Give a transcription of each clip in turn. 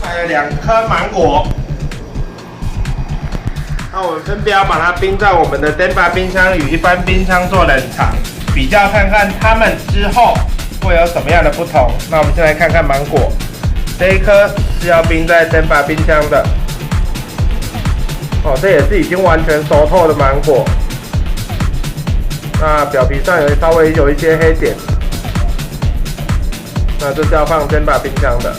还有2颗芒果。那我们分别要把它冰在我们的电把冰箱与一般冰箱做冷藏，比较看看它们之后会有什么样的不同。那我们先来看看芒果，这一颗是要冰在电把冰箱的。哦，这也是已经完全熟透的芒果。那表皮上稍微有一些黑点。那这是要放电把冰箱的。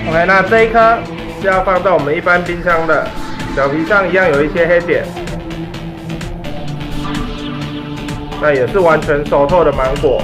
OK， 那这一颗是要放到我们一般冰箱的，表皮上一样有一些黑点。那也是完全熟透的芒果。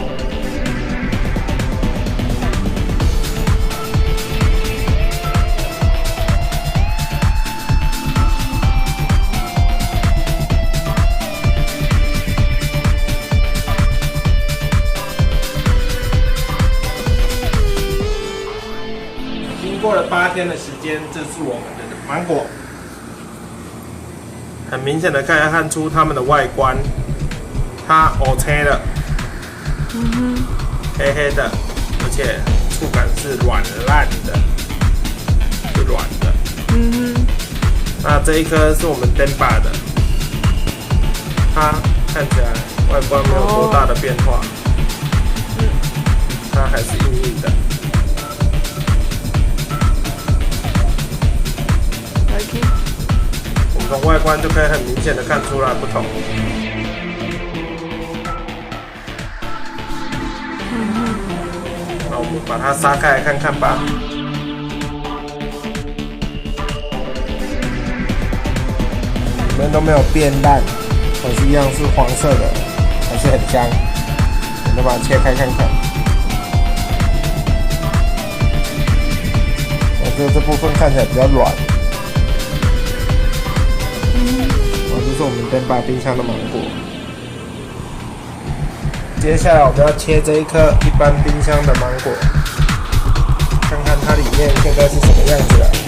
经过了8天的时间，这是我们的芒果。很明显的可以看出它们的外观，它黑了，黑黑的，而且触感是软烂的，是软的。那这一颗是我们电把的，它看起来外观没有多大的变化，它还是硬硬的。我们从外观就可以很明显的看出来不同。那我们把它撒开来看看吧。里面都没有变烂，还是一样是黄色的，还是很香。我们把它切开看看。我觉得这部分看起来比较软。这是我们电把冰箱的芒果。接下来我们要切这一颗一般冰箱的芒果，看看它里面现在是什么样子了。